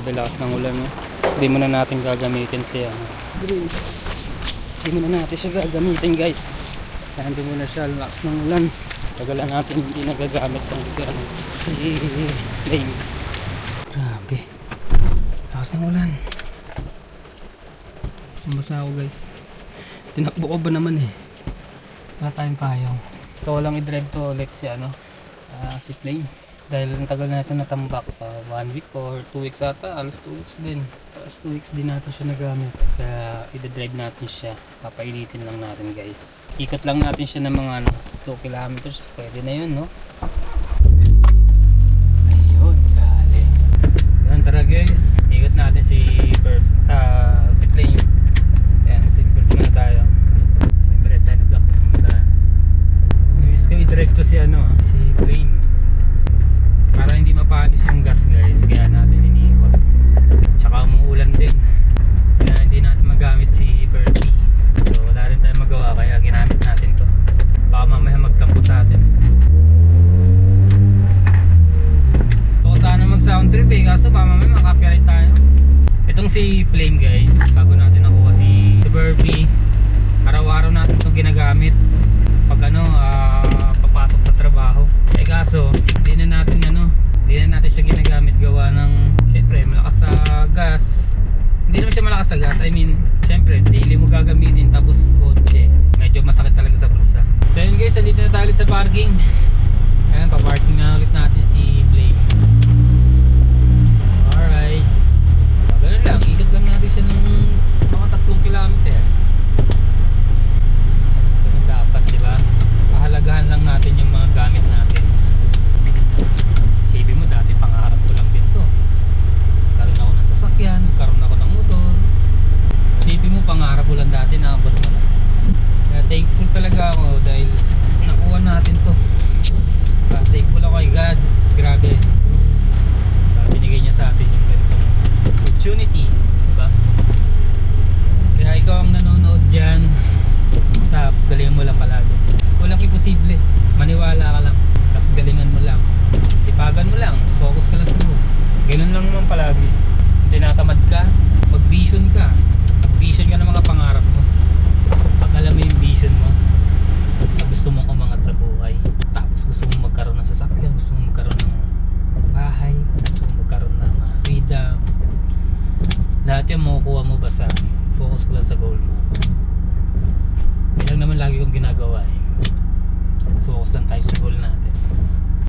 Grabe lakas ng ulan, no? Hindi muna natin gagamitin siya. Greens. Hindi muna natin siya gagamitin, guys. Kaya hindi muna siya lakas ng ulan. Tagalan natin hindi nagagamit ng si Lane. Grabe. Lakas ng ulan. Basa ako, guys. Tinakbo ko ba naman eh. Wala tayong payong. So walang i-drive to ulit si si Plane. Dahil ang tagal na ito natambak. 1 week or 2 weeks ata. Alas 2 weeks din. Alas 2 weeks din natin siya nagamit. Kaya i-drive natin siya. Papainitin lang natin, guys. Ikot lang natin siya ng mga 2 kilometers. Pwede na yun, no? Ayun, gali. Yan, tara, guys. Ikot natin si Plane. Ayan, seatbelt muna tayo. Siyempre, sign of the cross muna tayo. Namiss ko i-drive to si Plane. Para hindi mapanis yung gas, guys. Kaya natin iniikot. Tsaka umuulan din. Kaya hindi natin magamit si Bertie. So wala rin tayong magawa. Kaya ginamit natin to. Baka mamaya magtampo sa atin. Ito ko sana mag sound trip eh. Kaso baka mamaya makapiright tayo. Itong si Plane, guys. Bago natin nakuha si Bertie. Araw-araw natin itong ginagamit. Pag papasok sa trabaho. Eh kaso hindi na natin siya ginagamit gawa ng syempre malakas sa gas. Hindi naman siya malakas sa gas, I mean syempre daily mo gagamitin tapos kotse, medyo masakit talaga sa bulsa. So yun, guys, dito na tayo ulit sa parking. Ayan, pa-parking na ulit natin si Plane. Alright, ganun lang, ikot lang natin siya ng mga 3 kilometer. Ganun dapat, diba? Pahalagahan lang natin yung mga gamit natin. Sabi mo, dati pangarap ko lang din to. Karoon ako ng sasakyan, karoon ako ng motor. Sabi mo, pangarap ko lang dati, nakabot mo na. Kaya thankful talaga ako dahil nakuha natin to. Thankful ako kay God. Grabe. Binigay niya sa atin yung ganitong opportunity, diba? Kaya ikaw ang nanonood dyan, sa galingan mo lang palagi. Walang imposible, maniwala ka lang, tapos galingan mo lang, sipagan mo lang, focus ka lang sa buhay. Ganun lang naman palagi. Tinatamad ka, mag-vision ka ng mga pangarap mo. Pag alam mo yung vision mo na gusto mong umangat sa buhay, tapos gusto mong magkaroon ng sasakyan, gusto mong magkaroon ng bahay, gusto mong magkaroon ng freedom, lahat yung makukuha mo basta focus ka lang sa goal mo. Yan lang naman lagi kong ginagawa eh. Focus lang tayo sa goal natin.